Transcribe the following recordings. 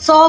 100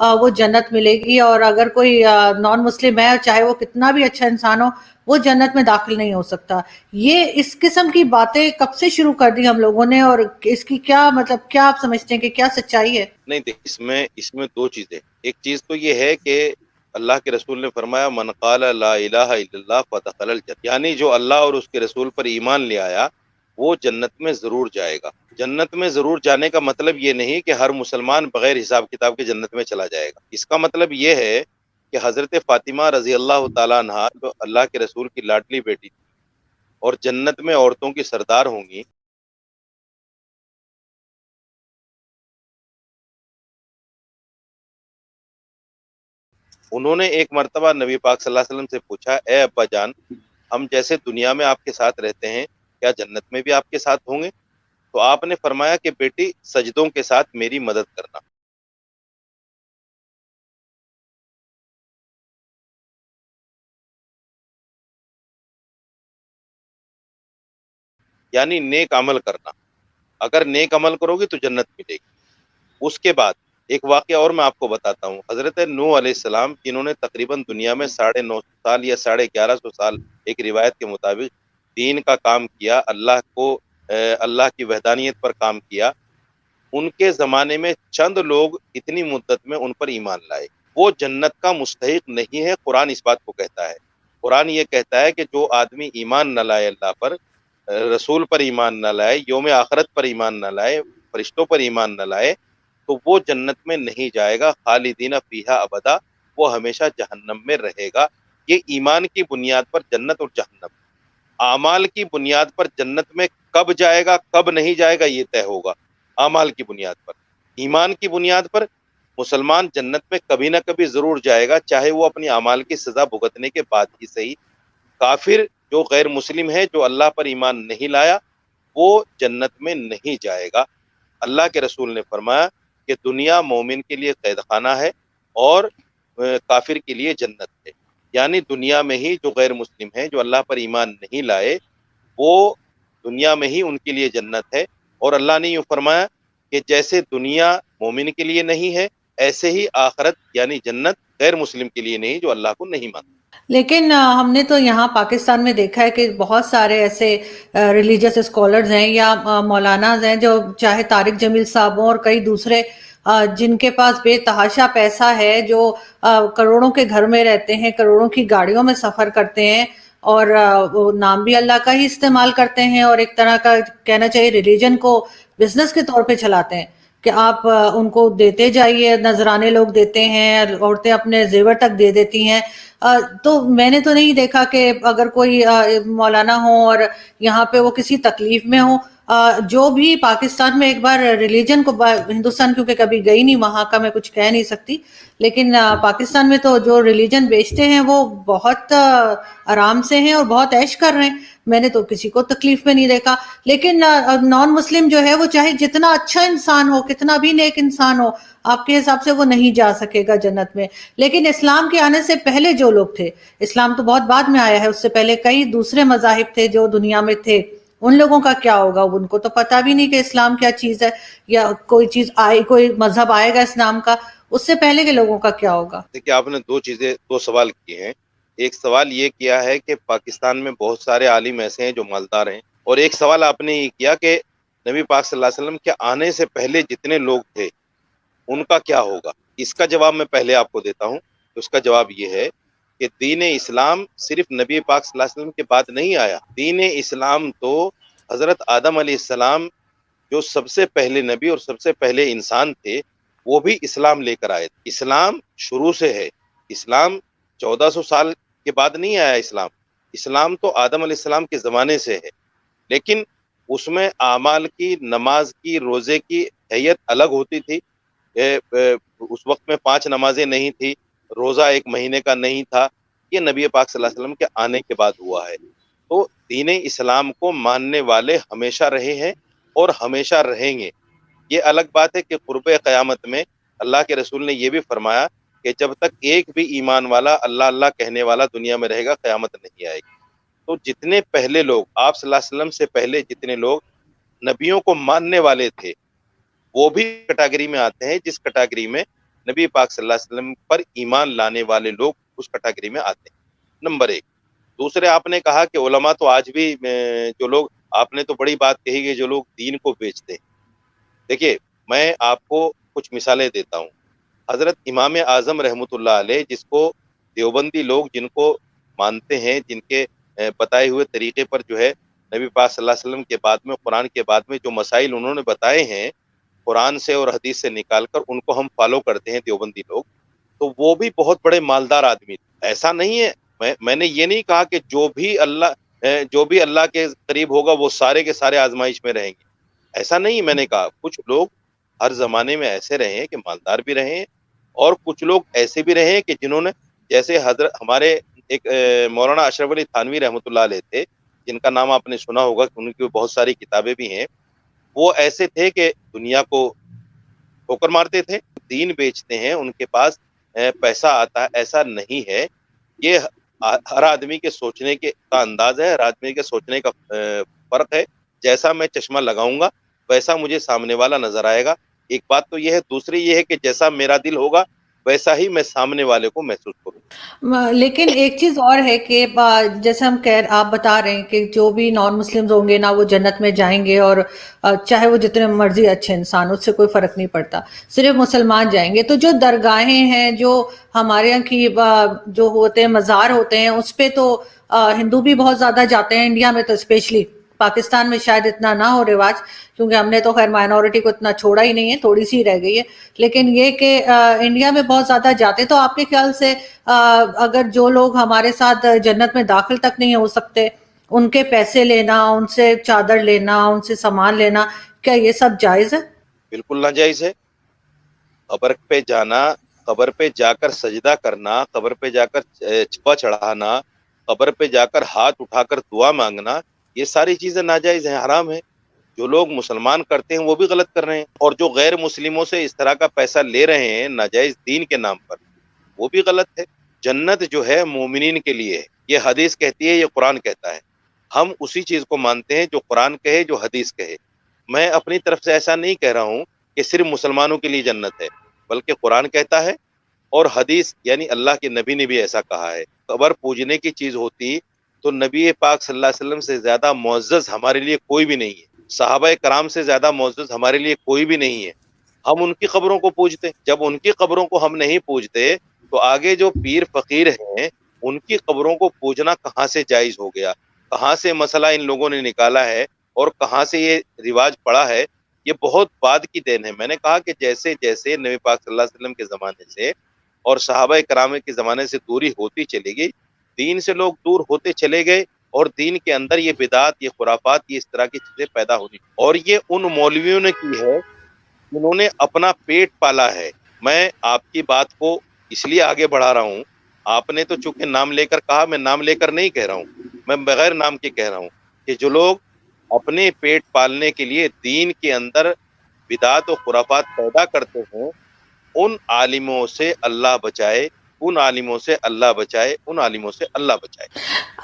وہ جنت ملے گی، اور اگر کوئی نان مسلم ہے چاہے وہ کتنا بھی اچھا انسان ہو وہ جنت میں داخل نہیں ہو سکتا۔ یہ اس قسم کی باتیں کب سے شروع کر دی ہم لوگوں نے، اور اس کی کیا مطلب، کیا آپ سمجھتے ہیں کہ کیا سچائی ہے؟ نہیں دیکھ، اس میں دو چیزیں، ایک چیز تو یہ ہے کہ اللہ کے رسول نے فرمایا من قال لا الہ الا اللہ فدخل الجنہ، یعنی جو اللہ اور اس کے رسول پر ایمان لے آیا وہ جنت میں ضرور جائے گا۔ جنت میں ضرور جانے کا مطلب یہ نہیں کہ ہر مسلمان بغیر حساب کتاب کے جنت میں چلا جائے گا، اس کا مطلب یہ ہے کہ حضرت فاطمہ رضی اللہ تعالیٰ عنہا جو اللہ کے رسول کی لاڈلی بیٹی تھی اور جنت میں عورتوں کی سردار ہوں گی، انہوں نے ایک مرتبہ نبی پاک صلی اللہ علیہ وسلم سے پوچھا، اے ابا جان، ہم جیسے دنیا میں آپ کے ساتھ رہتے ہیں کیا جنت میں بھی آپ کے ساتھ ہوں گے؟ تو آپ نے فرمایا کہ بیٹی سجدوں کے ساتھ میری مدد کرنا، یعنی نیک عمل کرنا، اگر نیک عمل کرو گی تو جنت ملے گی۔ اس کے بعد ایک واقعہ اور میں آپ کو بتاتا ہوں، حضرت نوح علیہ السلام جنہوں نے تقریباً دنیا میں 950 سال یا 1150 سال ایک روایت کے مطابق دین کا کام کیا، اللہ کی وحدانیت پر کام کیا، ان کے زمانے میں چند لوگ اتنی مدت میں ان پر ایمان لائے، وہ جنت کا مستحق نہیں ہے۔ قرآن اس بات کو کہتا ہے، قرآن یہ کہتا ہے کہ جو آدمی ایمان نہ لائے اللہ پر، رسول پر ایمان نہ لائے، یوم آخرت پر ایمان نہ لائے، فرشتوں پر ایمان نہ لائے، تو وہ جنت میں نہیں جائے گا، خالدین فیہا ابدا، وہ ہمیشہ جہنم میں رہے گا۔ یہ ایمان کی بنیاد پر جنت اور جہنم، اعمال کی بنیاد پر جنت میں کب جائے گا کب نہیں جائے گا یہ طے ہوگا۔ اعمال کی بنیاد پر، ایمان کی بنیاد پر مسلمان جنت میں کبھی نہ کبھی ضرور جائے گا، چاہے وہ اپنی اعمال کی سزا بھگتنے کے بعد ہی صحیح۔ کافر جو غیر مسلم ہے، جو اللہ پر ایمان نہیں لایا، وہ جنت میں نہیں جائے گا۔ اللہ کے رسول نے فرمایا کہ دنیا مومن کے لیے قید خانہ ہے اور کافر کے لیے جنت ہے، یعنی دنیا میں ہی جو غیر مسلم ہیں، جو اللہ پر ایمان نہیں لائے، وہ دنیا میں ہی ان کے لیے جنت ہے۔ اور اللہ نے یوں فرمایا کہ جیسے دنیا مومن کے لیے نہیں ہے، ایسے ہی آخرت یعنی جنت غیر مسلم کے لیے نہیں جو اللہ کو نہیں مانتا۔ لیکن ہم نے تو یہاں پاکستان میں دیکھا ہے کہ بہت سارے ایسے ریلیجس اسکالرز ہیں یا مولاناز ہیں جو چاہے طارق جمیل صاحب ہوں اور کئی دوسرے جن کے پاس بے تحاشا پیسہ ہے، جو کروڑوں کے گھر میں رہتے ہیں، کروڑوں کی گاڑیوں میں سفر کرتے ہیں، اور وہ نام بھی اللہ کا ہی استعمال کرتے ہیں، اور ایک طرح کا کہنا چاہیے ریلیجن کو بزنس کے طور پہ چلاتے ہیں کہ آپ ان کو دیتے جائیے، نذرانے لوگ دیتے ہیں، عورتیں اپنے زیور تک دے دیتی ہیں۔ تو میں نے تو نہیں دیکھا کہ اگر کوئی مولانا ہو اور یہاں پہ وہ کسی تکلیف میں ہو، جو بھی پاکستان میں ایک بار ریلیجن کو، ہندوستان کیونکہ کبھی گئی نہیں وہاں کا میں کچھ کہہ نہیں سکتی، لیکن پاکستان میں تو جو ریلیجن بیچتے ہیں وہ بہت آرام سے ہیں اور بہت عیش کر رہے ہیں، میں نے تو کسی کو تکلیف میں نہیں دیکھا۔ لیکن نان مسلم جو ہے وہ چاہے جتنا اچھا انسان ہو، کتنا بھی نیک انسان ہو، آپ کے حساب سے وہ نہیں جا سکے گا جنت میں۔ لیکن اسلام کے آنے سے پہلے جو لوگ تھے، اسلام تو بہت بعد میں آیا ہے، اس سے پہلے کئی دوسرے مذاہب تھے جو دنیا میں تھے، ان لوگوں کا کیا ہوگا؟ ان کو تو پتہ بھی نہیں کہ اسلام کیا چیز ہے، یا کوئی چیز آئی، کوئی مذہب آئے گا اسلام کا، اس سے پہلے کے لوگوں کا کیا ہوگا؟ دیکھیے، آپ نے دو سوال کیے ہیں۔ ایک سوال یہ کیا ہے کہ پاکستان میں بہت سارے عالم ایسے ہیں جو مالدار ہیں، اور ایک سوال آپ نے یہ کیا کہ نبی پاک صلی اللہ علیہ وسلم کے آنے سے پہلے جتنے لوگ تھے ان کا کیا ہوگا۔ اس کا جواب میں پہلے آپ کو دیتا ہوں۔ اس کا جواب یہ ہے کہ دین اسلام صرف نبی پاک صلی اللہ علیہ وسلم کے بعد نہیں آیا، دین اسلام تو حضرت آدم علیہ السلام جو سب سے پہلے نبی اور سب سے پہلے انسان تھے، وہ بھی اسلام لے کر آئے تھے۔ اسلام شروع سے ہے، اسلام 1400 سال کے بعد نہیں آیا اسلام تو آدم علیہ السلام کے زمانے سے ہے، لیکن اس میں اعمال کی، نماز کی، روزے کی حیت الگ ہوتی تھی۔ اس وقت میں 5 نمازیں نہیں تھی، روزہ 1 مہینے کا نہیں تھا، یہ نبی پاک صلی اللہ علیہ وسلم کے آنے کے بعد ہوا ہے۔ تو دین اسلام کو ماننے والے ہمیشہ رہے ہیں اور ہمیشہ رہیں گے۔ یہ الگ بات ہے کہ قرب قیامت میں اللہ کے رسول نے یہ بھی فرمایا کہ جب تک ایک بھی ایمان والا اللہ اللہ کہنے والا دنیا میں رہے گا، قیامت نہیں آئے گی۔ تو جتنے پہلے لوگ، آپ صلی اللہ علیہ وسلم سے پہلے جتنے لوگ نبیوں کو ماننے والے تھے، وہ بھی کیٹیگری میں آتے ہیں، جس کیٹیگری میں نبی پاک صلی اللہ علیہ وسلم پر ایمان لانے والے لوگ اس کیٹیگری میں آتے ہیں، نمبر ایک۔ دوسرے آپ نے کہا کہ علماء تو آج بھی جو لوگ، آپ نے تو بڑی بات کہی کہ جو لوگ دین کو بیچتے ہیں۔ دیکھیے میں آپ کو کچھ مثالیں دیتا ہوں۔ حضرت امام اعظم رحمۃ اللہ علیہ، جس کو دیوبندی لوگ جن کو مانتے ہیں، جن کے بتائے ہوئے طریقے پر جو ہے نبی پاک صلی اللہ علیہ وسلم کے بعد میں، قرآن کے بعد میں جو مسائل انہوں نے بتائے ہیں قرآن سے اور حدیث سے نکال کر، ان کو ہم فالو کرتے ہیں دیوبندی لوگ، تو وہ بھی بہت بڑے مالدار آدمی تھے۔ ایسا نہیں ہے، میں نے یہ نہیں کہا کہ جو بھی اللہ کے قریب ہوگا وہ سارے کے سارے آزمائش میں رہیں گے، ایسا نہیں میں نے کہا۔ کچھ لوگ ہر زمانے میں ایسے رہے ہیں کہ مالدار بھی رہے ہیں، اور کچھ لوگ ایسے بھی رہے ہیں کہ جنہوں نے، جیسے حضرت ہمارے ایک مولانا اشرف علی تھانوی رحمۃ اللہ علیہ تھے، جن کا نام آپ نے سنا ہوگا، ان کی بہت ساری کتابیں بھی ہیں۔ وہ ایسے تھے کہ دنیا کو ٹھوکر مارتے تھے، دین بیچتے ہیں، ان کے پاس پیسہ آتا ہے، ایسا نہیں ہے۔ یہ ہر آدمی کے سوچنے کا انداز ہے، ہر آدمی کے سوچنے کا فرق ہے۔ جیسا میں چشمہ لگاؤں گا ویسا مجھے سامنے والا نظر آئے گا، ایک بات تو یہ ہے۔ دوسری یہ ہے کہ جیسا میرا دل ہوگا ویسا ہی میں سامنے والے کو محسوس کروں۔ لیکن ایک چیز اور ہے کہ جیسے آپ بتا رہے ہیں کہ جو بھی نان مسلمز ہوں گے نا وہ جنت میں جائیں گے، اور چاہے وہ جتنے مرضی اچھے انسان، اس سے کوئی فرق نہیں پڑتا، صرف مسلمان جائیں گے۔ تو جو درگاہیں ہیں، جو ہمارے یہاں کی جو ہوتے ہیں مزار ہوتے ہیں، اس پہ تو ہندو بھی بہت زیادہ جاتے ہیں، انڈیا میں تو اسپیشلی، پاکستان میں شاید اتنا نہ ہو رواج، کیونکہ ہم نے تو خیر مائنورٹی کو اتنا چھوڑا ہی نہیں ہے، تھوڑی سی رہ گئی ہے، لیکن یہ کہ انڈیا میں بہت زیادہ جاتے۔ تو آپ کے خیال سے اگر جو لوگ ہمارے ساتھ جنت میں داخل تک نہیں ہو سکتے، ان کے پیسے لینا، ان سے چادر لینا، ان سے سامان لینا، کیا یہ سب جائز ہے؟ بالکل ناجائز ہے۔ قبر پہ جانا، قبر پہ جا کر سجدہ کرنا، قبر پہ جا کر چھپا چڑھانا، قبر پہ جا کر ہاتھ اٹھا کر دعا مانگنا، یہ ساری چیزیں ناجائز ہیں، حرام ہیں۔ جو لوگ مسلمان کرتے ہیں وہ بھی غلط کر رہے ہیں، اور جو غیر مسلموں سے اس طرح کا پیسہ لے رہے ہیں ناجائز دین کے نام پر، وہ بھی غلط ہے۔ جنت جو ہے مومنین کے لیے ہے، یہ حدیث کہتی ہے، یہ قرآن کہتا ہے۔ ہم اسی چیز کو مانتے ہیں جو قرآن کہے، جو حدیث کہے۔ میں اپنی طرف سے ایسا نہیں کہہ رہا ہوں کہ صرف مسلمانوں کے لیے جنت ہے، بلکہ قرآن کہتا ہے اور حدیث یعنی اللہ کے نبی نے بھی ایسا کہا ہے۔ قبر پوجنے کی چیز ہوتی تو نبی پاک صلی اللہ علیہ وسلم سے زیادہ معزز ہمارے لیے کوئی بھی نہیں ہے، صحابہ کرام سے زیادہ معزز ہمارے لیے کوئی بھی نہیں ہے۔ ہم ان کی قبروں کو پوجتے، جب ان کی قبروں کو ہم نہیں پوجتے تو آگے جو پیر فقیر ہیں ان کی قبروں کو پوجنا کہاں سے جائز ہو گیا؟ کہاں سے مسئلہ ان لوگوں نے نکالا ہے اور کہاں سے یہ رواج پڑا ہے؟ یہ بہت بعد کی دین ہے۔ میں نے کہا کہ جیسے جیسے نبی پاک صلی اللہ علیہ وسلم کے زمانے سے اور صحابہ کرام کے زمانے سے دوری ہوتی چلی گئی، دین سے لوگ دور ہوتے چلے گئے، اور دین کے اندر یہ بدعات، یہ خرافات، یہ اس طرح کی چیزیں پیدا ہونی، اور یہ ان مولویوں نے کی ہے جنہوں نے اپنا پیٹ پالا ہے۔ میں آپ کی بات کو اس لیے آگے بڑھا رہا ہوں، آپ نے تو چونکہ نام لے کر کہا، میں نام لے کر نہیں کہہ رہا ہوں، میں بغیر نام کے کہہ رہا ہوں کہ جو لوگ اپنے پیٹ پالنے کے لیے دین کے اندر بدعات و خرافات پیدا کرتے ہیں، ان عالموں سے اللہ بچائے، ان عالموں سے اللہ بچائے، ان عالموں سے اللہ بچائے۔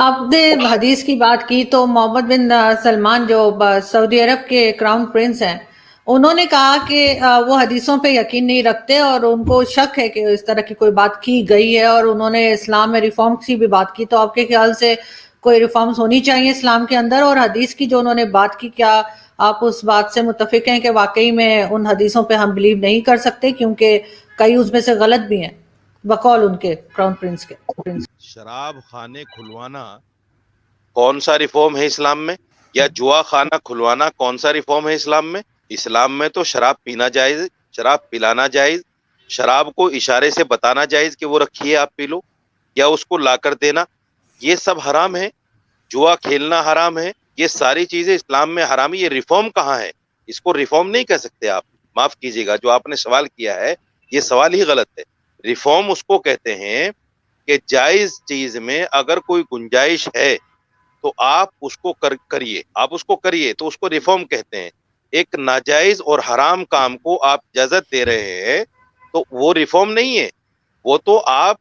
آپ نے حدیث کی بات کی تو محمد بن سلمان جو سعودی عرب کے کراؤن پرنس ہیں، انہوں نے کہا کہ وہ حدیثوں پہ یقین نہیں رکھتے اور ان کو شک ہے کہ اس طرح کی کوئی بات کی گئی ہے، اور انہوں نے اسلام میں ریفارم کی بھی بات کی۔ تو آپ کے خیال سے کوئی ریفارمز ہونی چاہیے اسلام کے اندر؟ اور حدیث کی جو انہوں نے بات کی، کیا آپ اس بات سے متفق ہیں کہ واقعی میں ان حدیثوں پہ ہم بلیو نہیں کر سکتے کیونکہ کئی اس میں سے غلط بھی ہیں بقول ان کے کراؤن پرنس کے؟ شراب خانے کھلوانا کون سا ریفارم ہے اسلام میں؟ یا جوا خانہ کھلوانا کون سا ریفارم ہے اسلام میں؟ اسلام میں تو شراب پینا جائز، شراب پلانا جائز، شراب کو اشارے سے بتانا جائز کہ وہ رکھیے آپ پی لو، یا اس کو لا کر دینا، یہ سب حرام ہے۔ جوا کھیلنا حرام ہے، یہ ساری چیزیں اسلام میں حرام ہے۔ یہ ریفارم کہاں ہے؟ اس کو ریفارم نہیں کہہ سکتے آپ، معاف کیجیے گا، جو آپ نے سوال کیا ہے یہ سوال ہی غلط ہے۔ ریفارم اس کو کہتے ہیں کہ جائز چیز میں اگر کوئی گنجائش ہے تو آپ اس کو کریے، آپ اس کو کریے، تو اس کو ریفارم کہتے ہیں۔ ایک ناجائز اور حرام کام کو آپ اجازت دے رہے ہیں تو وہ ریفارم نہیں ہے، وہ تو آپ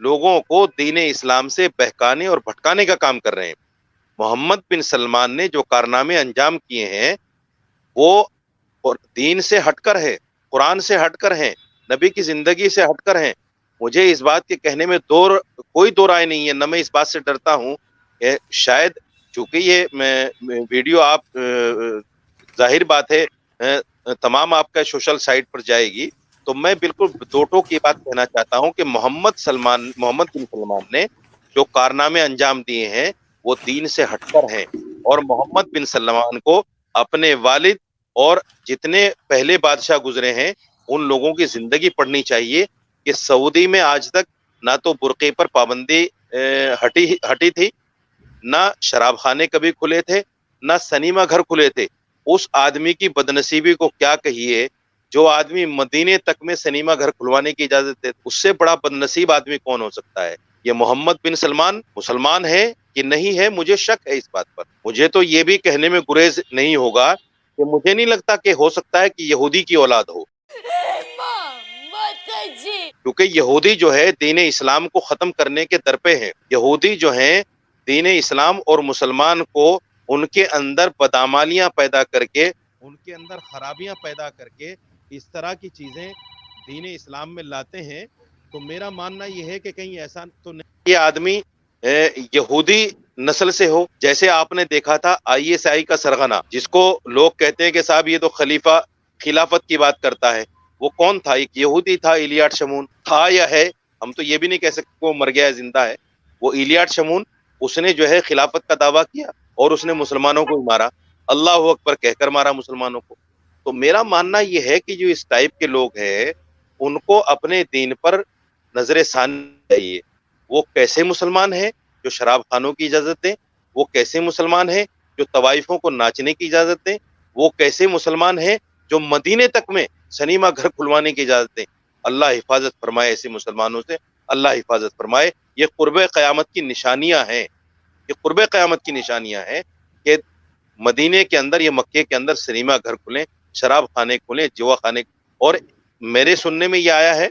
لوگوں کو دین اسلام سے بہکانے اور بھٹکانے کا کام کر رہے ہیں۔ محمد بن سلمان نے جو کارنامے انجام کیے ہیں وہ دین سے ہٹ کر ہے، قرآن سے ہٹ کر ہیں، نبی کی زندگی سے ہٹ کر ہیں. مجھے اس بات کے کہنے میں کوئی دو رائے نہیں ہے، نہ میں اس بات سے ڈرتا ہوں کہ شاید چونکہ یہ ویڈیو آپ ظاہر بات ہے تمام آپ کا سوشل سائٹ پر جائے گی، تو میں بالکل دو ٹوک کی بات کہنا چاہتا ہوں کہ محمد بن سلمان نے جو کارنامے انجام دیے ہیں وہ دین سے ہٹ کر ہیں، اور محمد بن سلمان کو اپنے والد اور جتنے پہلے بادشاہ گزرے ہیں ان لوگوں کی زندگی پڑھنی چاہیے کہ سعودی میں آج تک نہ تو برقعے پر پابندی ہٹی تھی، نہ شراب خانے کبھی کھلے تھے، نہ سنیما گھر کھلے تھے. اس آدمی کی بدنصیبی کو کیا کہیے جو آدمی مدینے تک میں سنیما گھر کھلوانے کی اجازت دیتے. اس سے بڑا بدنصیب آدمی کون ہو سکتا ہے؟ یہ محمد بن سلمان مسلمان ہے کہ نہیں ہے، مجھے شک ہے اس بات پر. مجھے تو یہ بھی کہنے میں گریز نہیں ہوگا کہ مجھے نہیں لگتا کہ ہو سکتا ہے کہ یہودی کی اولاد ہو، کیونکہ یہودی جو ہے دین اسلام کو ختم کرنے کے در پہ ہیں. یہودی جو ہیں دین اسلام اور مسلمان کو ان کے اندر بدعمالیاں پیدا کر کے، ان کے اندر خرابیاں پیدا کر کے اس طرح کی چیزیں دین اسلام میں لاتے ہیں. تو میرا ماننا یہ ہے کہ کہیں ایسا تو نہیں یہ آدمی یہودی نسل سے ہو. جیسے آپ نے دیکھا تھا ISI کا سرغنہ، جس کو لوگ کہتے ہیں کہ صاحب یہ تو خلافت کی بات کرتا ہے. وہ کون تھا؟ ایک یہودی تھا، ایلیاڈ شمون تھا یا ہے، ہم تو یہ بھی نہیں کہہ سکتے وہ مر گیا ہے زندہ ہے. وہ ایلیاڈ شمون، اس نے جو ہے خلافت کا دعویٰ کیا اور اس نے مسلمانوں کو مارا، اللہ اکبر کہہ کر مارا مسلمانوں کو. تو میرا ماننا یہ ہے کہ جو اس ٹائپ کے لوگ ہیں ان کو اپنے دین پر نظر ثانی چاہیے. وہ کیسے مسلمان ہیں جو شراب خانوں کی اجازت دیں؟ وہ کیسے مسلمان ہیں جو طوائفوں کو ناچنے کی اجازت دیں؟ وہ کیسے مسلمان ہیں جو مدینے تک میں سنیما گھر کھلوانے کی اجازت دیں؟ اللہ حفاظت فرمائے ایسے مسلمانوں سے، اللہ حفاظت فرمائے. یہ قرب قیامت کی نشانیاں ہیں، یہ قرب قیامت کی نشانیاں ہیں کہ مدینے کے اندر، یہ مکے کے اندر سنیما گھر کھلیں، شراب خانے کھلیں، جوا خانے. اور میرے سننے میں یہ آیا ہے،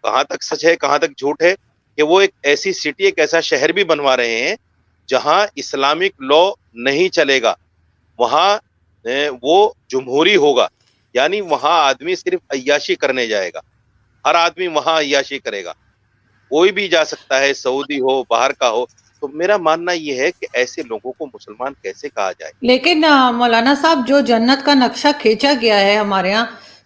کہاں تک سچ ہے کہاں تک جھوٹ ہے، کہ وہ ایک ایسی سٹی، ایک ایسا شہر بھی بنوا رہے ہیں جہاں اسلامک لا نہیں چلے گا، وہاں وہ جمہوری ہوگا. یعنی وہاں آدمی صرف عیاشی کرنے جائے گا، ہر آدمی وہاں عیاشی کرے گا، کوئی بھی جا سکتا ہے، سعودی ہو باہر کا ہو. تو میرا ماننا یہ ہے کہ ایسے لوگوں کو مسلمان کیسے کہا جائے؟ لیکن مولانا صاحب، جو جنت کا نقشہ کھینچا گیا ہے ہمارے ہاں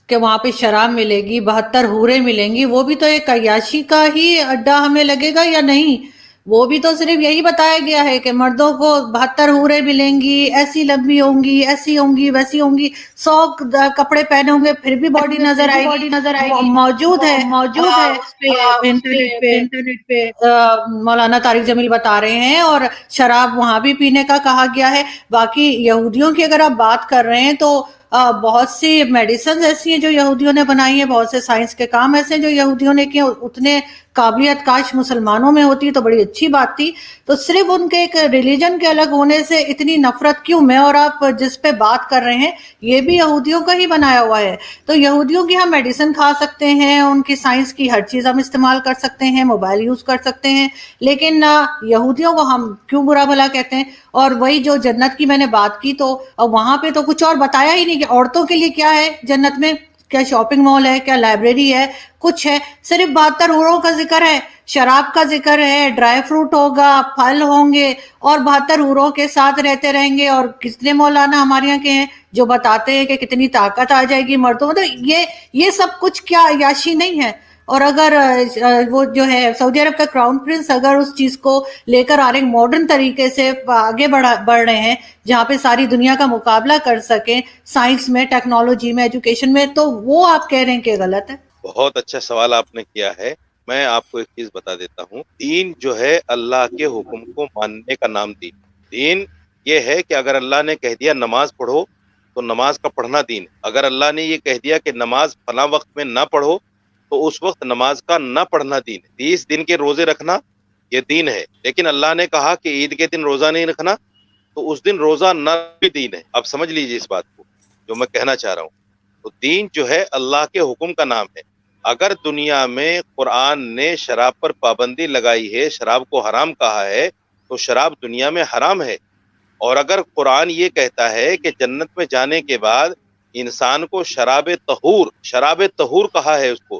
کہ وہاں پہ شراب ملے گی، 72 حوریں ملیں گی، وہ بھی تو ایک عیاشی کا ہی اڈا ہمیں لگے گا یا نہیں؟ وہ بھی تو صرف یہی بتایا گیا ہے کہ مردوں کو 72 حوریں ملیں گی، ایسی لمبی ہوں گی، ایسی ہوں گی، ویسی ہوں گی، 100 کپڑے پہنے ہوں گے پھر بھی باڈی نظر آئے گی. موجود ہے اس پہ انٹرنیٹ پہ مولانا طارق جمیل بتا رہے ہیں، اور شراب وہاں بھی پینے کا کہا گیا ہے. باقی یہودیوں کی اگر آپ بات کر رہے ہیں تو بہت سی میڈیسنز ایسی ہیں جو یہودیوں نے بنائی ہیں، بہت سے سائنس کے کام ایسے ہیں جو یہودیوں نے کیے. اتنے قابلیت کاش مسلمانوں میں ہوتی تو بڑی اچھی بات تھی. تو صرف ان کے ایک ریلیجن کے الگ ہونے سے اتنی نفرت کیوں؟ میں اور آپ جس پہ بات کر رہے ہیں یہ بھی یہودیوں کا ہی بنایا ہوا ہے. تو یہودیوں کی ہم میڈیسن کھا سکتے ہیں، ان کی سائنس کی ہر چیز ہم استعمال کر سکتے ہیں، موبائل یوز کر سکتے ہیں، لیکن یہودیوں کو ہم کیوں برا بھلا کہتے ہیں؟ اور وہی جو جنت کی میں نے بات کی، تو وہاں پہ تو کچھ اور بتایا ہی نہیں کہ عورتوں کے لیے کیا ہے جنت میں. کیا شاپنگ مال ہے؟ کیا لائبریری ہے؟ کچھ ہے؟ صرف 72 حوروں کا ذکر ہے، شراب کا ذکر ہے، ڈرائی فروٹ ہوگا، پھل ہوں گے، اور 72 حوروں کے ساتھ رہتے رہیں گے. اور کتنے مولانا ہمارے یہاں کے ہیں جو بتاتے ہیں کہ کتنی طاقت آ جائے گی مردوں. تو یہ سب کچھ کیا عیاشی نہیں ہے؟ اور اگر وہ جو ہے سعودی عرب کا کراؤن پرنس اگر اس چیز کو لے کر آ رہے ہیں ماڈرن طریقے سے آگے بڑھ رہے ہیں جہاں پہ ساری دنیا کا مقابلہ کر سکیں سائنس میں، ٹیکنالوجی میں، ایجوکیشن میں، تو وہ آپ کہہ رہے ہیں کہ غلط ہے؟ بہت اچھا سوال آپ نے کیا ہے. میں آپ کو ایک چیز بتا دیتا ہوں. دین جو ہے اللہ کے حکم کو ماننے کا نام دین. دین یہ ہے کہ اگر اللہ نے کہہ دیا نماز پڑھو تو نماز کا پڑھنا دین. اگر اللہ نے یہ کہہ دیا کہ نماز فلاں وقت میں نہ پڑھو تو اس وقت نماز کا نہ پڑھنا دین. 30 دن کے روزے رکھنا یہ دین ہے. لیکن اللہ نے کہا کہ عید کے دن روزہ نہیں رکھنا تو اس دن روزہ نہ بھی دین ہے. اب سمجھ لیجیے اس بات کو جو میں کہنا چاہ رہا ہوں. تو دین جو ہے اللہ کے حکم کا نام ہے. اگر دنیا میں قرآن نے شراب پر پابندی لگائی ہے، شراب کو حرام کہا ہے، تو شراب دنیا میں حرام ہے. اور اگر قرآن یہ کہتا ہے کہ جنت میں جانے کے بعد انسان کو شراب طہور کہا ہے، اس کو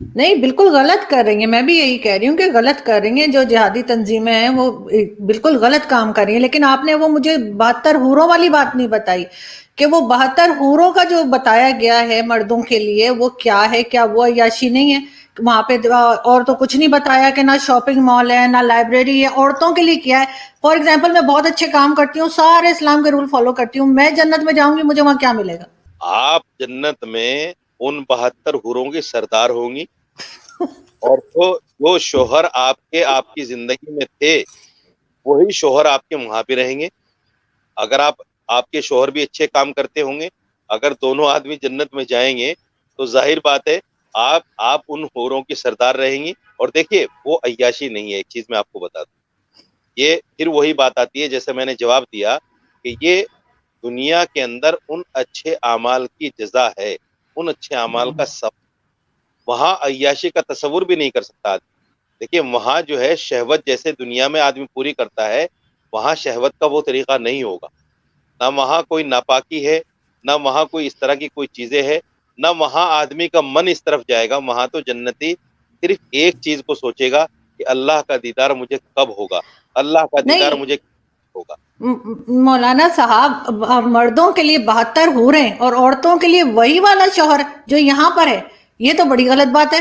نہیں بالکل غلط کر رہی ہیں، میں بھی یہی کہہ رہی ہوں کہ غلط کر رہی ہیں، جو جہادی تنظیمیں ہیں وہ بالکل غلط کام کر رہی ہیں، لیکن آپ نے وہ مجھے 72 حوروں والی بات نہیں بتائی کہ وہ 72 حوروں کا جو بتایا گیا ہے مردوں کے لیے وہ کیا ہے، کیا وہ عیاشی نہیں ہے وہاں پہ؟ اور تو کچھ نہیں بتایا کہ نہ شاپنگ مال ہے نہ لائبریری ہے، عورتوں کے لیے کیا ہے؟ فار ایگزامپل میں بہت اچھے کام کرتی ہوں، سارے اسلام کے رول فالو کرتی ہوں، میں جنت میں جاؤں گی، مجھے وہاں کیا ملے گا؟ آپ جنت میں ان 72 حوروں کی سردار ہوں گی، اور جو شوہر آپ کی زندگی میں تھے وہی شوہر آپ کے وہاں پہ رہیں گے۔ اگر آپ کے شوہر بھی اچھے کام کرتے ہوں گے، اگر دونوں آدمی جنت میں جائیں گے تو ظاہر بات ہے آپ ان حوروں کی سردار رہیں گی۔ اور دیکھیے وہ عیاشی نہیں ہے، ایک چیز میں آپ کو بتا دوں، یہ پھر وہی بات آتی ہے جیسے میں نے جواب دیا کہ یہ دنیا کے اندر ان اچھے اعمال کی جزا ہے، ان اچھے اعمال کا سب، وہاں عیاشی کا تصور بھی نہیں کر سکتا آدمی۔ دیکھیے وہاں جو ہے شہوت جیسے دنیا میں آدمی پوری کرتا ہے، وہاں شہوت کا وہ طریقہ نہیں ہوگا، نہ وہاں کوئی ناپاکی ہے، نہ وہاں کوئی اس طرح کی کوئی چیزیں ہے، نہ وہاں آدمی کا من اس طرف جائے گا۔ وہاں تو جنتی صرف ایک چیز کو سوچے گا کہ اللہ کا دیدار مجھے کب ہوگا، اللہ کا دیدار نہیں مجھے کب ہوگا۔ مولانا صاحب، مردوں کے لیے 72 حوریں اور عورتوں کے لیے وہی والا شوہر جو یہاں پر ہے، یہ تو بڑی غلط بات ہے۔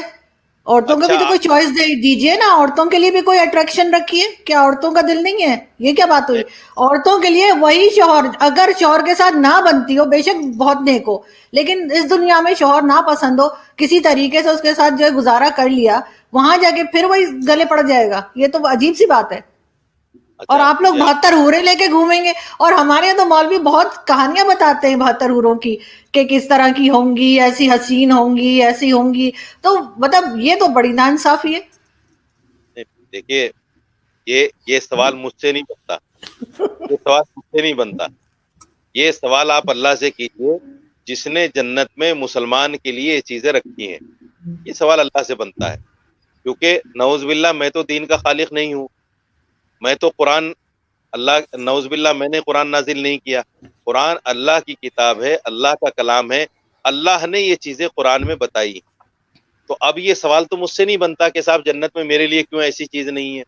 عورتوں کو بھی اچھا تو کوئی چوائس دیجئے نا، عورتوں کے لیے بھی کوئی اٹریکشن رکھیے، کیا عورتوں کا دل نہیں ہے؟ یہ کیا بات ہوئی؟ عورتوں کے لیے وہی شوہر، اگر شوہر کے ساتھ نہ بنتی ہو بے شک بہت نیک ہو، لیکن اس دنیا میں شوہر نہ پسند ہو، کسی طریقے سے اس کے ساتھ جو ہے گزارا کر لیا، وہاں جا کے پھر وہی گلے پڑ جائے گا، یہ تو عجیب سی بات ہے۔ اور اچھا آپ لوگ مجھے 72 حوریں لے کے گھومیں گے، اور ہمارے یہاں تو مولوی بہت کہانیاں بتاتے ہیں 72 حوروں کی کہ کس طرح کی ہوں گی، ایسی حسین ہوں گی، ایسی ہوں گی، تو مطلب یہ تو بڑی ناانصافی ہے۔ دیکھیے یہ سوال مجھ سے نہیں بنتا، یہ سوال مجھ سے نہیں بنتا، یہ سوال آپ اللہ سے کیجئے جس نے جنت میں مسلمان کے لیے یہ چیزیں رکھی ہیں، یہ سوال اللہ سے بنتا ہے۔ کیونکہ نعوذ باللہ میں تو دین کا خالق نہیں ہوں، میں تو قرآن، اللہ نعوذ باللہ میں نے قرآن نازل نہیں کیا، قرآن اللہ کی کتاب ہے، اللہ کا کلام ہے، اللہ نے یہ چیزیں قرآن میں بتائی۔ تو اب یہ سوال تو مجھ سے نہیں بنتا کہ صاحب جنت میں میرے لیے کیوں ایسی چیز نہیں ہے،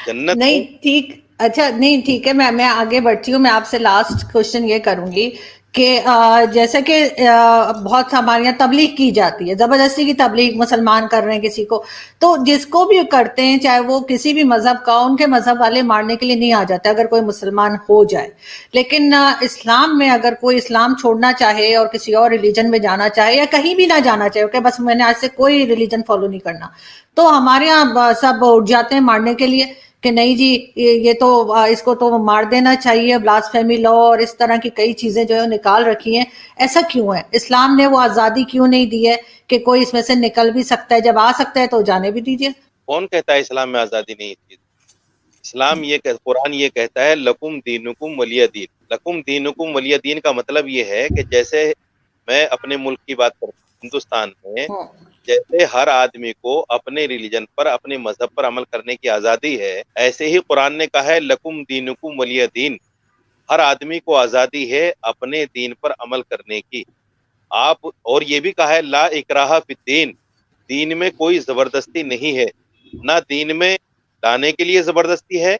جنت میں۔ نہیں ٹھیک، اچھا نہیں ٹھیک ہے، میں آگے بڑھتی ہوں، میں آپ سے لاسٹ کوشچن یہ کروں گی کہ جیسے کہ بہت ہمارے یہاں تبلیغ کی جاتی ہے، زبردستی کی تبلیغ مسلمان کر رہے ہیں کسی کو، تو جس کو بھی کرتے ہیں چاہے وہ کسی بھی مذہب کا، ان کے مذہب والے مارنے کے لیے نہیں آ جاتے اگر کوئی مسلمان ہو جائے، لیکن اسلام میں اگر کوئی اسلام چھوڑنا چاہے اور کسی اور ریلیجن میں جانا چاہے یا کہیں بھی نہ جانا چاہے کہ بس میں نے آج سے کوئی ریلیجن فالو نہیں کرنا، تو ہمارے یہاں سب اٹھ جاتے ہیں مارنے کے لیے کہ نہیں جی یہ تو اس کو تو مار دینا چاہیے، بلاسفیمی لا اور اس طرح کی کئی چیزیں جو ہے نکال رکھی ہیں۔ ایسا کیوں ہے؟ اسلام نے وہ آزادی کیوں نہیں دی ہے کہ کوئی اس میں سے نکل بھی سکتا ہے؟ جب آ سکتا ہے تو جانے بھی دیجیے۔ کون کہتا ہے اسلام میں آزادی نہیں ہے؟ اسلام قرآن یہ کہتا ہے لکم دینکم ولی دین، لکم دینکم ولی دین کا مطلب یہ ہے کہ جیسے میں اپنے ملک کی بات کرتا ہوں، ہندوستان میں جیسے ہر آدمی کو اپنے ریلیجن پر، اپنے مذہب پر عمل کرنے کی آزادی ہے، ایسے ہی قرآن نے کہا ہے لکم دینکم ولی دین، ہر آدمی کو آزادی ہے اپنے دین پر عمل کرنے کی۔ آپ اور یہ بھی کہا ہے لا اکراہ فی الدین، دین میں کوئی زبردستی نہیں ہے، نہ دین میں لانے کے لیے زبردستی ہے،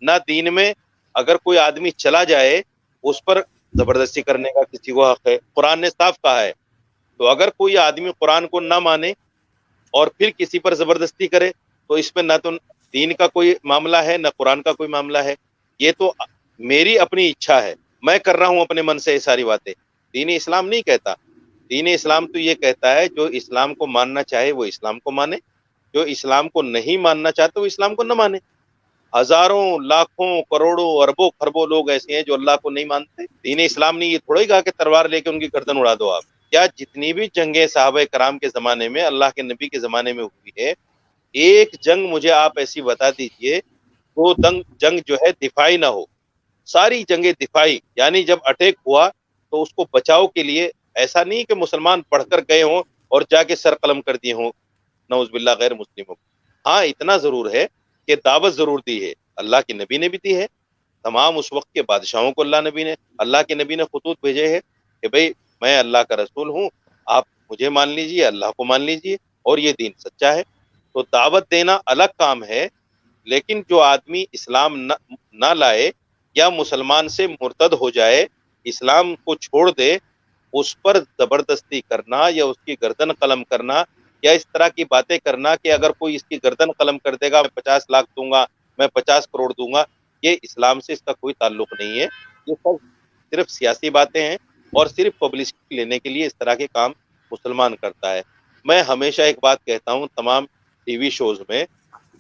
نہ دین میں اگر کوئی آدمی چلا جائے اس پر زبردستی کرنے کا کسی کو حق ہے، قرآن نے صاف کہا ہے۔ تو اگر کوئی آدمی قرآن کو نہ مانے اور پھر کسی پر زبردستی کرے تو اس میں نہ تو دین کا کوئی معاملہ ہے نہ قرآن کا کوئی معاملہ ہے، یہ تو میری اپنی اچھا ہے، میں کر رہا ہوں اپنے من سے یہ ساری باتیں، دین اسلام نہیں کہتا۔ دین اسلام تو یہ کہتا ہے جو اسلام کو ماننا چاہے وہ اسلام کو مانے، جو اسلام کو نہیں ماننا چاہتے وہ اسلام کو نہ مانے۔ ہزاروں لاکھوں کروڑوں اربوں خربوں لوگ ایسے ہیں جو اللہ کو نہیں مانتے۔ دین اسلام نے یہ تھوڑا ہی کہا کہ تلوار لے کے ان کی گردن اڑا دو آپ۔ کیا جتنی بھی جنگیں صحابہ کرام کے زمانے میں، اللہ کے نبی کے زمانے میں ہوئی ہے، ایک جنگ مجھے آپ ایسی بتا دیجئے وہ جنگ جو ہے دفاعی نہ ہو؟ ساری جنگیں دفاعی، یعنی جب اٹیک ہوا تو اس کو بچاؤ کے لیے، ایسا نہیں کہ مسلمان بڑھ کر گئے ہوں اور جا کے سر قلم کر دیے ہوں نعوذ باللہ غیر مسلموں۔ ہاں اتنا ضرور ہے کہ دعوت ضرور دی ہے، اللہ کے نبی نے بھی دی ہے، تمام اس وقت کے بادشاہوں کو اللہ کے نبی نے خطوط بھیجے ہیں کہ بھئی میں اللہ کا رسول ہوں، آپ مجھے مان لیجئے، اللہ کو مان لیجئے۔ اور یہ دین سچا ہے. تو دعوت دینا الگ کام ہے، لیکن جو آدمی اسلام نہ لائے یا مسلمان سے مرتد ہو جائے، اسلام کو چھوڑ دے، اس پر زبردستی کرنا یا اس کی گردن قلم کرنا یا اس طرح کی باتیں کرنا کہ اگر کوئی اس کی گردن قلم کر دے گا میں 50 لاکھ دوں گا، میں 50 کروڑ دوں گا، یہ اسلام سے اس کا کوئی تعلق نہیں ہے. یہ سب صرف سیاسی باتیں ہیں اور صرف پبلسٹی لینے کے لیے اس طرح کے کام مسلمان کرتا ہے. میں ہمیشہ ایک بات کہتا ہوں تمام ٹی وی شوز میں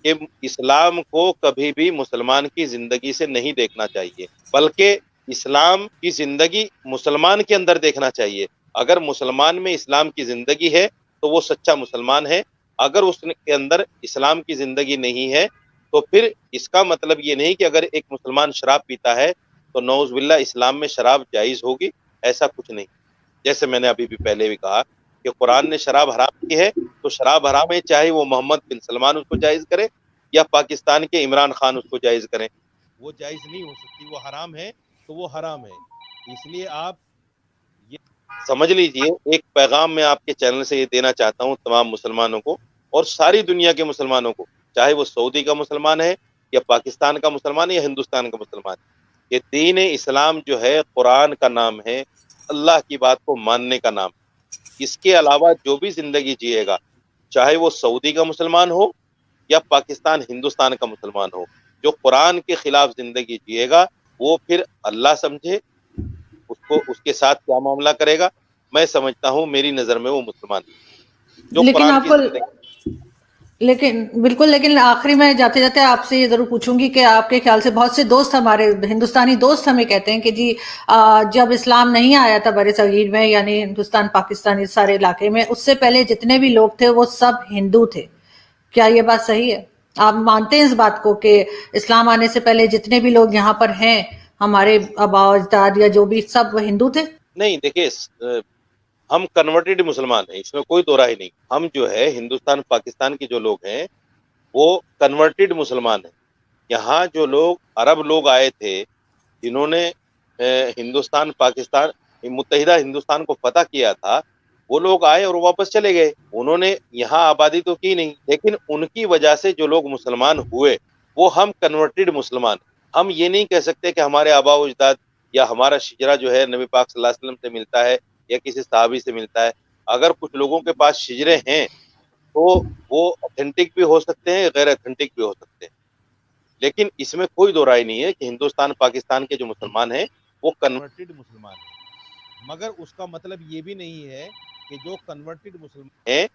کہ اسلام کو کبھی بھی مسلمان کی زندگی سے نہیں دیکھنا چاہیے، بلکہ اسلام کی زندگی مسلمان کے اندر دیکھنا چاہیے. اگر مسلمان میں اسلام کی زندگی ہے تو وہ سچا مسلمان ہے. اگر اس کے اندر اسلام کی زندگی نہیں ہے تو پھر اس کا مطلب یہ نہیں کہ اگر ایک مسلمان شراب پیتا ہے تو نعوذ باللہ اسلام میں شراب جائز ہوگی، ایسا کچھ نہیں. جیسے میں نے ابھی بھی پہلے بھی کہا کہ قرآن نے شراب حرام کی ہے تو شراب حرام ہے، چاہے وہ محمد بن سلمان اس کو جائز کرے یا پاکستان کے عمران خان اس کو جائز کریں، وہ جائز نہیں ہو سکتی. وہ حرام ہے تو وہ حرام ہے. اس لیے آپ یہ سمجھ لیجئے. ایک پیغام میں آپ کے چینل سے یہ دینا چاہتا ہوں تمام مسلمانوں کو اور ساری دنیا کے مسلمانوں کو، چاہے وہ سعودی کا مسلمان ہے یا پاکستان کا مسلمان ہے یا ہندوستان کا مسلمان ہے، کہ دین اسلام جو ہے قرآن کا نام ہے، اللہ کی بات کو ماننے کا نام ہے. اس کے علاوہ جو بھی زندگی جیے گا، چاہے وہ سعودی کا مسلمان ہو یا پاکستان ہندوستان کا مسلمان ہو، جو قرآن کے خلاف زندگی جیے گا وہ پھر اللہ سمجھے اس کے ساتھ کیا معاملہ کرے گا. میں سمجھتا ہوں میری نظر میں وہ مسلمان ہے جو لیکن قرآن آپ کی کو زندگی. لیکن آخری میں جاتے جاتے آپ سے یہ ضرور پوچھوں گی کہ آپ کے خیال سے بہت سے دوست ہمارے ہندوستانی دوست ہمیں کہتے ہیں کہ جی جب اسلام نہیں آیا تھا بر صغیر میں، یعنی ہندوستان پاکستان اس سارے علاقے میں، اس سے پہلے جتنے بھی لوگ تھے وہ سب ہندو تھے. کیا یہ بات صحیح ہے؟ آپ مانتے ہیں اس بات کو کہ اسلام آنے سے پہلے جتنے بھی لوگ یہاں پر ہیں، ہمارے آباء و اجداد یا جو بھی، سب ہندو تھے؟ نہیں دیکھیے، ہم کنورٹڈ مسلمان ہیں، اس میں کوئی دو رائے نہیں. ہم جو ہے ہندوستان پاکستان کے جو لوگ ہیں وہ کنورٹڈ مسلمان ہیں. یہاں جو لوگ عرب لوگ آئے تھے جنہوں نے ہندوستان پاکستان متحدہ ہندوستان کو فتح کیا تھا، وہ لوگ آئے اور واپس چلے گئے. انہوں نے یہاں آبادی تو کی نہیں، لیکن ان کی وجہ سے جو لوگ مسلمان ہوئے وہ ہم کنورٹڈ مسلمان. ہم یہ نہیں کہہ سکتے کہ ہمارے آباء و اجداد یا ہمارا شجرہ جو ہے نبی پاک صلی اللہ علیہ وسلم سے ملتا ہے یا کسی صحابی سے ملتا ہے. اگر کچھ لوگوں کے پاس شجرے ہیں تو وہ اوتھینٹک بھی ہو سکتے ہیں، غیر اوتھینٹک بھی ہو سکتے ہیں، لیکن اس میں کوئی دو رائے نہیں ہے کہ ہندوستان پاکستان کے جو مسلمان ہیں وہ کنورٹڈ مسلمان ہیں. مگر اس کا مطلب یہ بھی نہیں ہے کہ جو کنورٹڈ مسلمان ہیں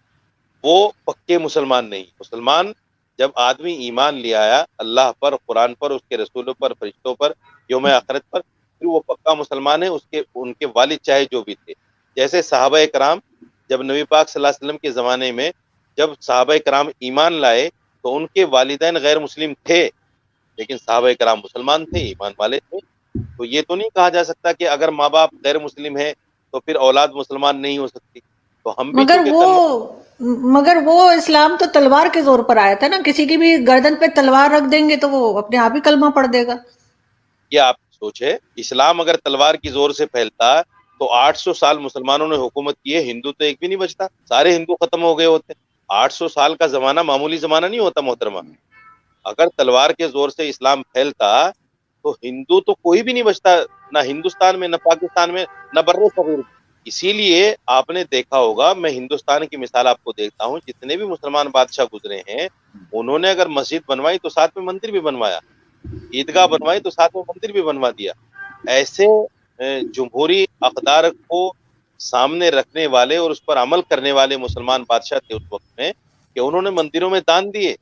وہ پکے مسلمان نہیں. مسلمان جب آدمی ایمان لے آیا اللہ پر، قرآن پر، اس کے رسولوں پر، فرشتوں پر، یوم آخرت پر، پھر وہ پکا مسلمان ہے. ان کے والد چاہے جو بھی تھے، جیسے صحابہ کرام جب نبی پاک صلی اللہ علیہ وسلم کے زمانے میں جب صحابہ کرام ایمان لائے تو ان کے والدین غیر مسلم تھے، لیکن صحابہ کرام مسلمان تھے، ایمان والے تھے. تو یہ تو نہیں کہا جا سکتا کہ اگر ماں باپ غیر مسلم ہیں تو پھر اولاد مسلمان نہیں ہو سکتی. تو ہم بھی مگر وہ اسلام تو تلوار کے زور پر آیا تھا نا، کسی کی بھی گردن پہ تلوار رکھ دیں گے تو وہ اپنے آپ ہی کلمہ پڑھ دے گا. یہ آپ سوچے، اسلام اگر تلوار کی زور سے پھیلتا تو 800 سال مسلمانوں نے حکومت کی ہے، ہندو تو ایک بھی نہیں بچتا، سارے ہندو ختم ہو گئے ہوتے. 800 سال کا زمانہ معمولی زمانہ نہیں ہوتا محترمہ. اگر تلوار کے زور سے اسلام پھیلتا تو ہندو تو کوئی بھی نہیں بچتا، نہ ہندوستان میں، نہ پاکستان میں، نہ بر صغیر میں. اسی لیے آپ نے دیکھا ہوگا، میں ہندوستان کی مثال آپ کو دیکھتا ہوں، جتنے بھی مسلمان بادشاہ گزرے ہیں انہوں نے اگر مسجد بنوائی تو ساتھ میں مندر بھی بنوایا، عیدگاہ بنوائی تو ساتھ میں مندر بھی بنوا دیا. ایسے جمہوری اقدار کو سامنے رکھنے والے اور اس پر عمل کرنے والے مسلمان بادشاہ تھے اس وقت میں کہ انہوں نے مندروں میں دان دیے،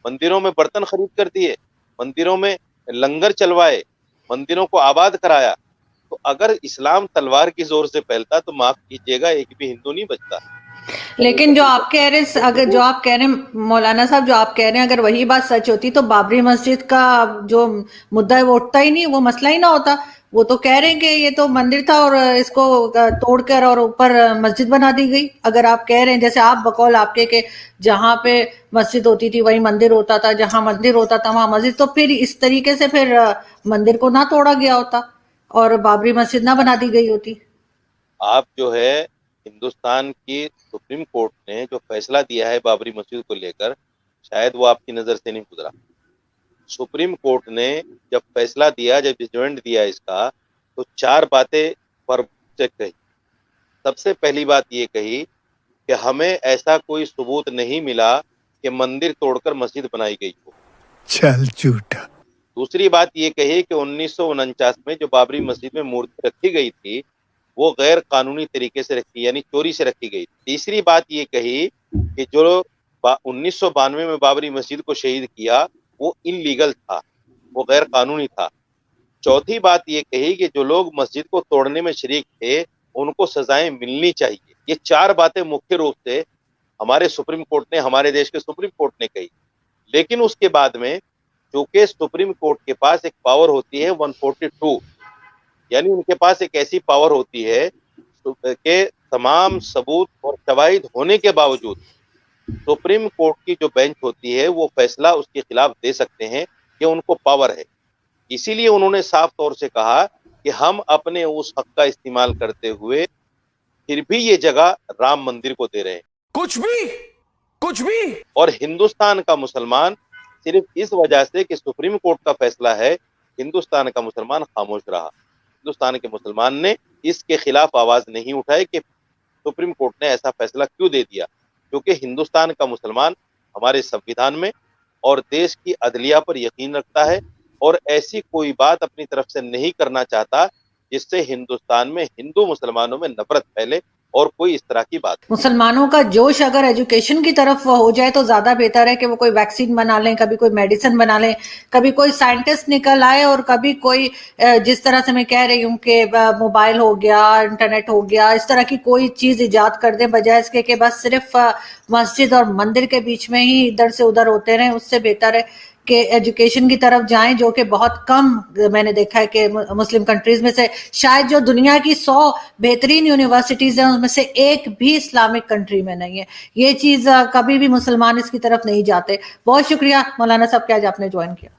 مندروں میں برتن خرید کر دیے، مندروں میں لنگر چلوائے، مندروں کو آباد کرایا. تو اگر اسلام تلوار کی زور سے پھیلتا تو معاف کیجیے گا ایک بھی ہندو نہیں بچتا. لیکن جو آپ کہہ رہے، اگر جو آپ کہہ رہے ہیں مولانا صاحب، جو آپ کہہ رہے ہیں اگر وہی بات سچ ہوتی تو بابری مسجد کا جو مدعا ہے وہ اٹھتا ہی نہیں، وہ مسئلہ ہی نہ ہوتا. وہ تو کہہ رہے ہیں کہ یہ تو مندر تھا اور اس کو توڑ کر اور اوپر مسجد بنا دی گئی. اگر آپ کہہ رہے ہیں جیسے آپ بقول آپ کے کہ جہاں پہ مسجد ہوتی تھی وہی مندر ہوتا تھا، جہاں مندر ہوتا تھا وہاں مسجد، تو پھر اس طریقے سے پھر مندر کو نہ توڑا گیا ہوتا اور بابری مسجد نہ بنا دی گئی ہوتی. آپ جو ہے ہندوستان کی سپریم کورٹ نے جو فیصلہ دیا ہے بابری مسجد کو لے کر، شاید وہ آپ کی نظر سے نہیں گزرا. سپریم کورٹ نے جب فیصلہ دیا، جب ججمنٹ دیا اس کا، تو 4 باتیں پر سے کہی. سب سے پہلی بات یہ کہی کہ ہمیں ایسا کوئی ثبوت نہیں ملا کہ مندر توڑ کر مسجد بنائی گئی ہو. چل جھوٹا. دوسری بات یہ کہی کہ 1949 میں جو بابری مسجد میں مورتی رکھی گئی تھی وہ غیر قانونی طریقے سے رکھی، یعنی چوری سے رکھی گئی. تیسری بات یہ کہی کہ جو 1992 میں بابری مسجد کو شہید کیا وہ ان لیگل تھا، وہ غیر قانونی تھا. چوتھی بات یہ کہی کہ جو لوگ مسجد کو توڑنے میں شریک تھے ان کو سزائیں ملنی چاہیے. یہ 4 باتیں مکھیہ روپ سے ہمارے سپریم کورٹ نے، ہمارے دیش کے سپریم کورٹ نے کہی. لیکن اس کے بعد میں چونکہ سپریم کورٹ کے پاس ایک پاور ہوتی ہے 142، یعنی ان کے پاس ایک ایسی پاور ہوتی ہے کہ تمام ثبوت اور شواہد ہونے کے باوجود سپریم کورٹ کی جو بینچ ہوتی ہے وہ فیصلہ اس کے خلاف دے سکتے ہیں، یہ ان کو پاور ہے. اسی لیے انہوں نے صاف طور سے کہا کہ ہم اپنے اس حق کا استعمال کرتے ہوئے پھر بھی یہ جگہ رام مندر کو دے رہے ہیں. کچھ بھی اور ہندوستان کا مسلمان صرف اس وجہ سے کہ سپریم کورٹ کا فیصلہ ہے، ہندوستان کا مسلمان خاموش رہا. ہندوستان کے مسلمان نے اس کے خلاف آواز نہیں اٹھائی کہ سپریم کورٹ نے ایسا فیصلہ کیوں دے دیا، کیونکہ ہندوستان کا مسلمان ہمارے سنویدھان میں اور دیش کی عدلیہ پر یقین رکھتا ہے اور ایسی کوئی بات اپنی طرف سے نہیں کرنا چاہتا جس سے ہندوستان میں ہندو مسلمانوں میں نفرت پھیلے اور کوئی اس طرح کی بات. مسلمانوں کا جوش اگر ایجوکیشن کی طرف ہو جائے تو زیادہ بہتر ہے کہ وہ کوئی ویکسین بنا لیں، کبھی کوئی میڈیسن بنا لیں، کبھی کوئی سائنٹسٹ نکل آئے، اور کبھی کوئی جس طرح سے میں کہہ رہی ہوں کہ موبائل ہو گیا، انٹرنیٹ ہو گیا، اس طرح کی کوئی چیز ایجاد کر دیں، بجائے اس کے کہ بس صرف مسجد اور مندر کے بیچ میں ہی ادھر سے ادھر ہوتے رہیں. اس سے بہتر ہے کہ ایجوکیشن کی طرف جائیں، جو کہ بہت کم میں نے دیکھا ہے کہ مسلم کنٹریز میں سے شاید جو دنیا کی 100 بہترین یونیورسٹیز ہیں ان میں سے ایک بھی اسلامک کنٹری میں نہیں ہے. یہ چیز کبھی بھی مسلمان اس کی طرف نہیں جاتے. بہت شکریہ مولانا صاحب کہ آج آپ نے جوائن کیا.